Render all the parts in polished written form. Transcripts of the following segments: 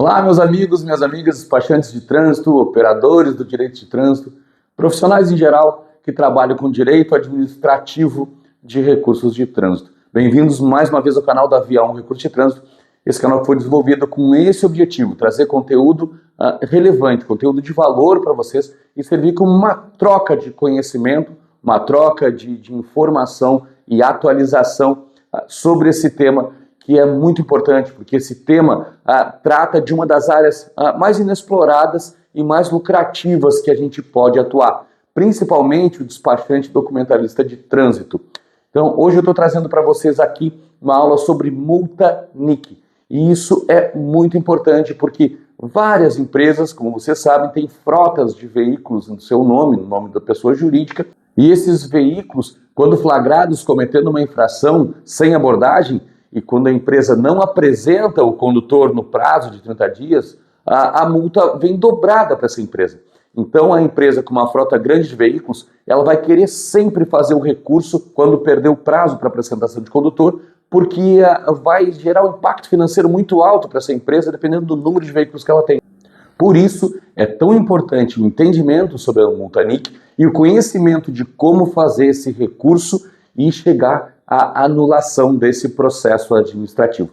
Olá, meus amigos, minhas amigas, despachantes de trânsito, operadores do direito de trânsito, profissionais em geral que trabalham com direito administrativo de recursos de trânsito. Bem-vindos mais uma vez ao canal da Via 1 Recurso de Trânsito. Esse canal foi desenvolvido com esse objetivo, trazer conteúdo relevante, conteúdo de valor para vocês e servir como uma troca de conhecimento, uma troca de informação e atualização sobre esse tema que é muito importante, porque esse tema trata de uma das áreas mais inexploradas e mais lucrativas que a gente pode atuar, principalmente o despachante documentalista de trânsito. Então, hoje eu estou trazendo para vocês aqui uma aula sobre multa NIC. E isso é muito importante porque várias empresas, como vocês sabem, têm frotas de veículos no seu nome, no nome da pessoa jurídica, e esses veículos, quando flagrados cometendo uma infração sem abordagem, e quando a empresa não apresenta o condutor no prazo de 30 dias, a multa vem dobrada para essa empresa. Então a empresa com uma frota grande de veículos, ela vai querer sempre fazer o recurso quando perder o prazo para apresentação de condutor, porque vai gerar um impacto financeiro muito alto para essa empresa, dependendo do número de veículos que ela tem. Por isso, é tão importante o entendimento sobre a multa NIC e o conhecimento de como fazer esse recurso e chegar à anulação desse processo administrativo.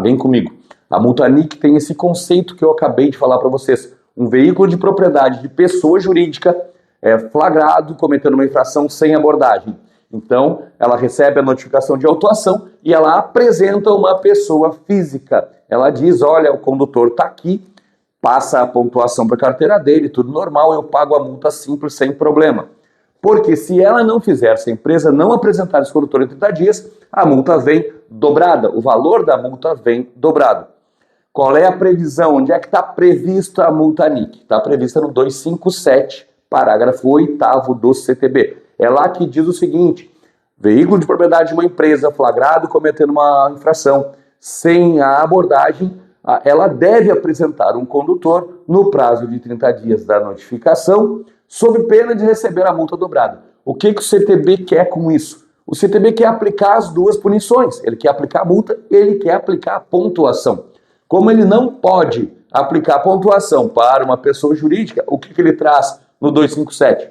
Vem comigo. A multa NIC tem esse conceito que eu acabei de falar para vocês. Um veículo de propriedade de pessoa jurídica é flagrado cometendo uma infração sem abordagem. Então, ela recebe a notificação de autuação e ela apresenta uma pessoa física. Ela diz, olha, o condutor está aqui, passa a pontuação para a carteira dele, tudo normal, eu pago a multa simples, sem problema. Porque se ela não fizer, se a empresa não apresentar esse condutor em 30 dias, a multa vem dobrada, o valor da multa vem dobrado. Qual é a previsão? Onde é que está prevista a multa NIC? Está prevista no 257, parágrafo 8º do CTB. É lá que diz o seguinte: veículo de propriedade de uma empresa flagrado cometendo uma infração sem a abordagem, ela deve apresentar um condutor no prazo de 30 dias da notificação, sob pena de receber a multa dobrada. O que o CTB quer com isso? O CTB quer aplicar as duas punições. Ele quer aplicar a multa, ele quer aplicar a pontuação. Como ele não pode aplicar a pontuação para uma pessoa jurídica, o que ele traz no 257?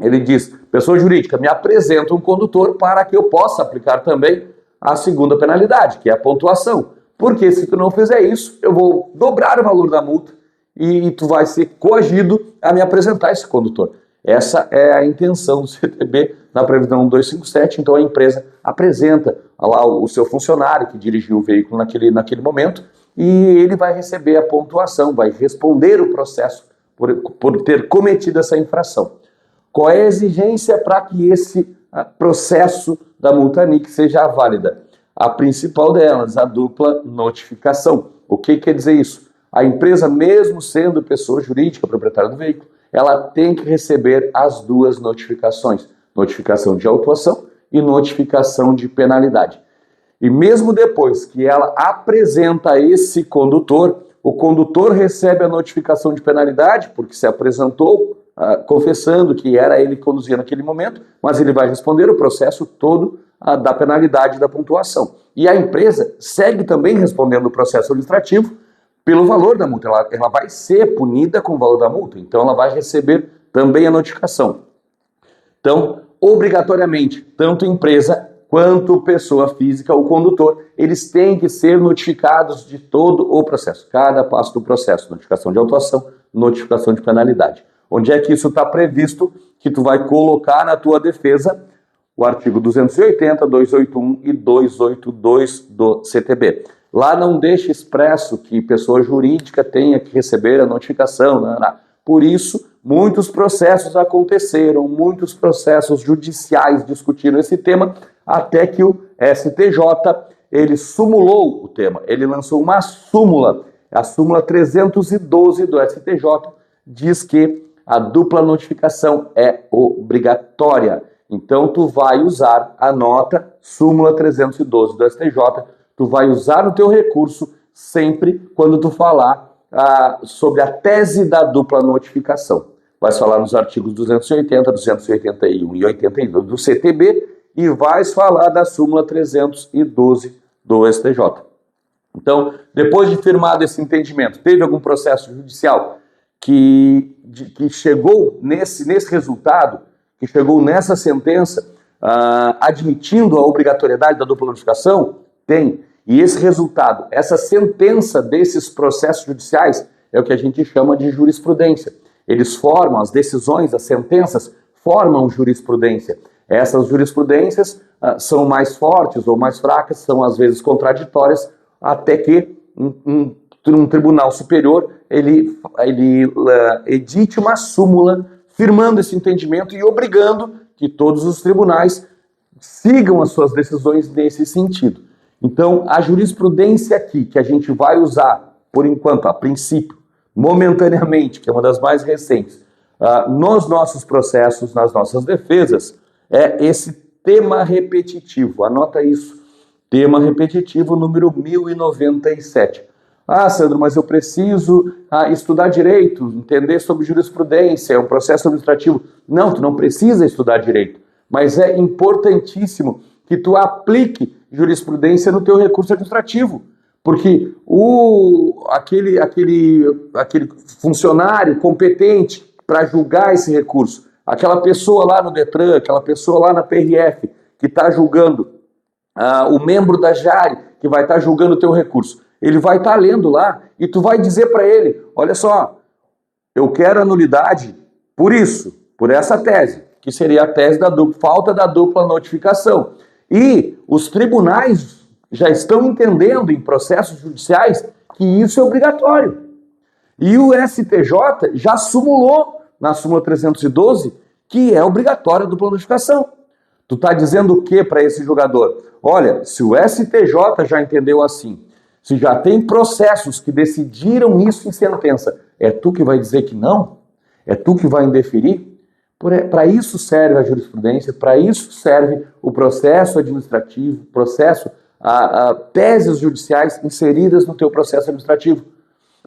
Ele diz, pessoa jurídica, me apresenta um condutor para que eu possa aplicar também a segunda penalidade, que é a pontuação. Porque se tu não fizer isso, eu vou dobrar o valor da multa e tu vai ser coagido a me apresentar esse condutor. Essa é a intenção do CTB na previsão 257, então a empresa apresenta lá o seu funcionário que dirigiu o veículo naquele momento e ele vai receber a pontuação, vai responder o processo por ter cometido essa infração. Qual é a exigência para que esse processo da multa NIC seja válida? A principal delas, a dupla notificação. O que quer dizer isso? A empresa, mesmo sendo pessoa jurídica, proprietária do veículo, ela tem que receber as duas notificações. Notificação de autuação e notificação de penalidade. E mesmo depois que ela apresenta esse condutor, o condutor recebe a notificação de penalidade, porque se apresentou confessando que era ele que conduzia naquele momento, mas ele vai responder o processo todo da penalidade da pontuação. E a empresa segue também respondendo o processo administrativo pelo valor da multa. Ela vai ser punida com o valor da multa, então ela vai receber também a notificação. Então, obrigatoriamente, tanto empresa quanto pessoa física, o condutor, eles têm que ser notificados de todo o processo, cada passo do processo, notificação de autuação, notificação de penalidade. Onde é que isso está previsto? Que tu vai colocar na tua defesa o artigo 280, 281 e 282 do CTB. Lá não deixa expresso que pessoa jurídica tenha que receber a notificação. Não. Por isso, muitos processos aconteceram, muitos processos judiciais discutiram esse tema, até que o STJ, ele sumulou o tema, ele lançou uma súmula, a súmula 312 do STJ, diz que a dupla notificação é obrigatória. Então, tu vai usar a nota súmula 312 do STJ, tu vai usar o teu recurso sempre quando tu falar sobre a tese da dupla notificação. Vai falar nos artigos 280, 281 e 82 do CTB e vai falar da súmula 312 do STJ. Então, depois de firmado esse entendimento, teve algum processo judicial que chegou nesse resultado, que chegou nessa sentença, admitindo a obrigatoriedade da dupla notificação? Tem. E esse resultado, essa sentença desses processos judiciais, é o que a gente chama de jurisprudência. Eles formam, as decisões, as sentenças, formam jurisprudência. Essas jurisprudências são mais fortes ou mais fracas, são às vezes contraditórias, até que um tribunal superior ele edite uma súmula firmando esse entendimento e obrigando que todos os tribunais sigam as suas decisões nesse sentido. Então, a jurisprudência aqui que a gente vai usar, por enquanto, a princípio, momentaneamente, que é uma das mais recentes, nos nossos processos, nas nossas defesas, é esse tema repetitivo. Anota isso. Tema repetitivo número 1097. Sandro, mas eu preciso estudar direito, entender sobre jurisprudência, é um processo administrativo. Não, tu não precisa estudar direito, mas é importantíssimo que tu aplique jurisprudência no teu recurso administrativo, porque aquele funcionário competente para julgar esse recurso, aquela pessoa lá no Detran, aquela pessoa lá na PRF que está julgando, o membro da Jari que vai estar julgando o teu recurso, ele vai estar lendo lá e tu vai dizer para ele, olha só, eu quero a nulidade por isso, por essa tese, que seria a tese da falta da dupla notificação. E os tribunais já estão entendendo em processos judiciais que isso é obrigatório. E o STJ já sumulou na súmula 312 que é obrigatória a dupla notificação. Tu está dizendo o que para esse jogador? Olha, se o STJ já entendeu assim, se já tem processos que decidiram isso em sentença, é tu que vai dizer que não? É tu que vai indeferir? Para isso serve a jurisprudência, para isso serve o processo administrativo, teses judiciais inseridas no teu processo administrativo,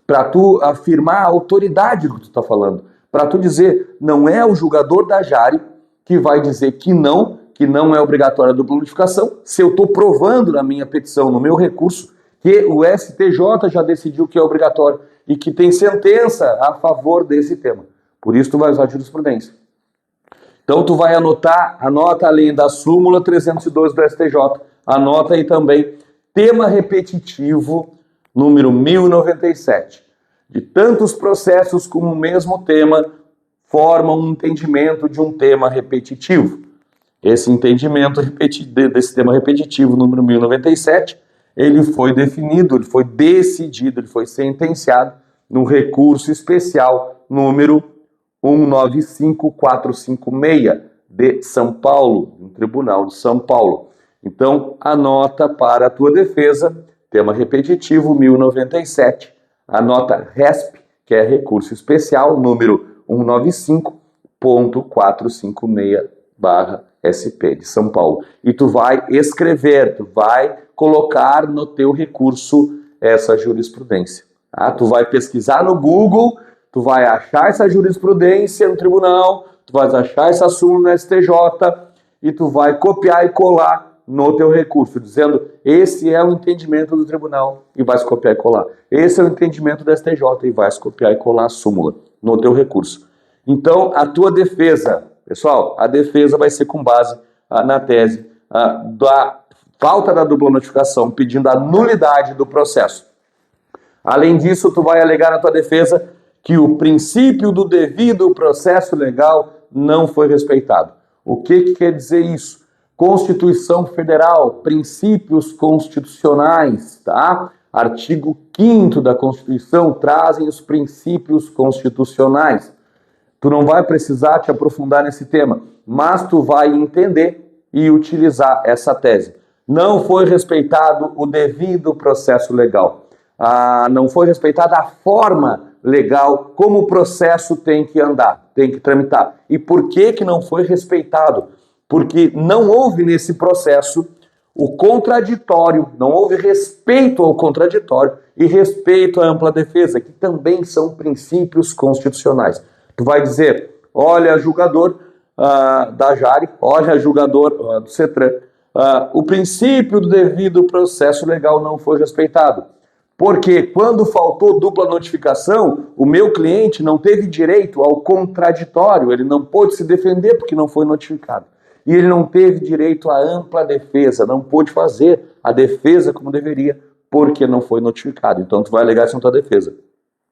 para tu afirmar a autoridade do que tu está falando, para tu dizer, não é o julgador da Jari que vai dizer que não é obrigatória a dupla notificação, se eu estou provando na minha petição, no meu recurso, que o STJ já decidiu que é obrigatório e que tem sentença a favor desse tema. Por isso tu vai usar a jurisprudência. Então tu vai anota além da súmula 302 do STJ, anota aí também tema repetitivo número 1097. De tantos processos com o mesmo tema formam um entendimento de um tema repetitivo. Esse entendimento desse tema repetitivo número 1097, ele foi definido, ele foi decidido, ele foi sentenciado no recurso especial número 195456 de São Paulo, no Tribunal de São Paulo. Então, anota para a tua defesa, tema repetitivo 1097, anota RESP, que é recurso especial número 195.456/SP de São Paulo. E tu vai escrever, tu vai colocar no teu recurso essa jurisprudência. Tu vai pesquisar no Google, tu vai achar essa jurisprudência no tribunal, tu vai achar essa súmula no STJ e tu vai copiar e colar no teu recurso, dizendo, esse é o entendimento do tribunal, e vai copiar e colar. Esse é o entendimento do STJ, e vai copiar e colar a súmula no teu recurso. Então, a tua defesa, pessoal, a defesa vai ser com base na tese da falta da dupla notificação, pedindo a nulidade do processo. Além disso, tu vai alegar na tua defesa que o princípio do devido processo legal não foi respeitado. O que quer dizer isso? Constituição Federal, princípios constitucionais, tá? Artigo 5º da Constituição trazem os princípios constitucionais. Tu não vai precisar te aprofundar nesse tema, mas tu vai entender e utilizar essa tese. Não foi respeitado o devido processo legal. Não foi respeitada a forma legal, como o processo tem que andar, tem que tramitar. E por que não foi respeitado? Porque não houve nesse processo o contraditório, não houve respeito ao contraditório e respeito à ampla defesa, que também são princípios constitucionais. Tu vai dizer, olha, julgador da Jari, olha, julgador do CETRAN, o princípio do devido processo legal não foi respeitado. Porque quando faltou dupla notificação, o meu cliente não teve direito ao contraditório, ele não pôde se defender porque não foi notificado. E ele não teve direito à ampla defesa, não pôde fazer a defesa como deveria porque não foi notificado. Então tu vai alegar isso na tua defesa.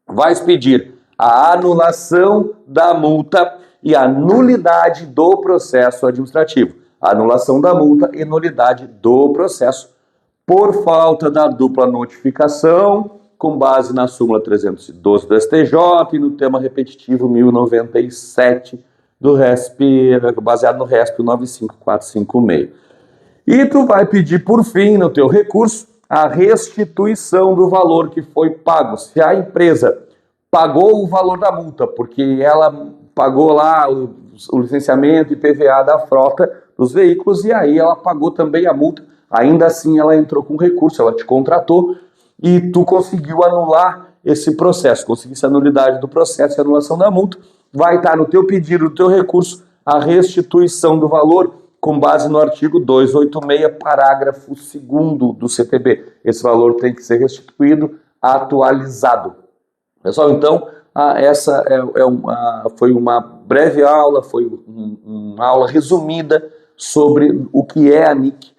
Vais pedir a anulação da multa e a nulidade do processo administrativo. Anulação da multa e nulidade do processo por falta da dupla notificação, com base na súmula 312 do STJ e no tema repetitivo 1097 do RESP, baseado no RESP 95456. E tu vai pedir, por fim, no teu recurso, a restituição do valor que foi pago. Se a empresa pagou o valor da multa, porque ela pagou lá o licenciamento e PVA da frota dos veículos, e aí ela pagou também a multa, ainda assim ela entrou com recurso, ela te contratou, e tu conseguiu anular esse processo, conseguisse a nulidade do processo e a anulação da multa, vai estar no teu pedido, no teu recurso, a restituição do valor, com base no artigo 286, parágrafo 2º do CTB. Esse valor tem que ser restituído, atualizado. Pessoal, então, essa foi uma breve aula, foi uma aula resumida sobre o que é a NIC,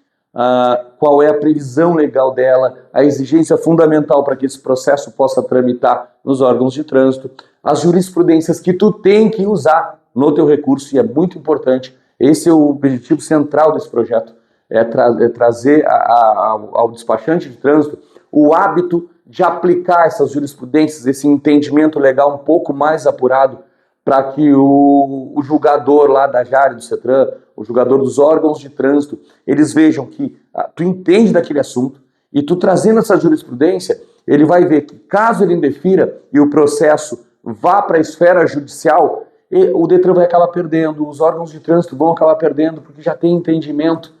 qual é a previsão legal dela, a exigência fundamental para que esse processo possa tramitar nos órgãos de trânsito, as jurisprudências que tu tem que usar no teu recurso, e é muito importante. Esse é o objetivo central desse projeto, é trazer ao despachante de trânsito o hábito de aplicar essas jurisprudências, esse entendimento legal um pouco mais apurado, para que o julgador lá da JARE, do CETRAN, o julgador dos órgãos de trânsito, eles vejam que tu entende daquele assunto, e tu trazendo essa jurisprudência, ele vai ver que caso ele indefira e o processo vá para a esfera judicial, o Detran vai acabar perdendo, os órgãos de trânsito vão acabar perdendo, porque já tem entendimento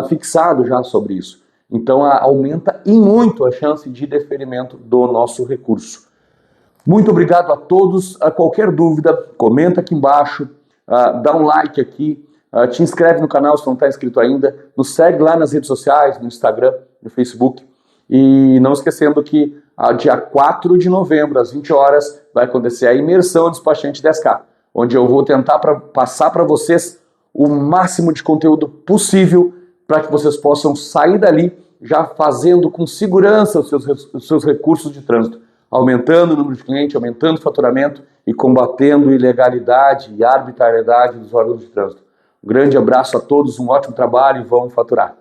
fixado já sobre isso. Então aumenta e muito a chance de deferimento do nosso recurso. Muito obrigado a todos. A qualquer dúvida, comenta aqui embaixo, dá um like aqui, te inscreve no canal se não está inscrito ainda, nos segue lá nas redes sociais, no Instagram, no Facebook. E não esquecendo que dia 4 de novembro, às 20 horas, vai acontecer a imersão Despachante 10K, onde eu vou tentar passar para vocês o máximo de conteúdo possível para que vocês possam sair dali já fazendo com segurança os seus recursos de trânsito, aumentando o número de clientes, aumentando o faturamento e combatendo ilegalidade e arbitrariedade dos órgãos de trânsito. Um grande abraço a todos, um ótimo trabalho e vamos faturar.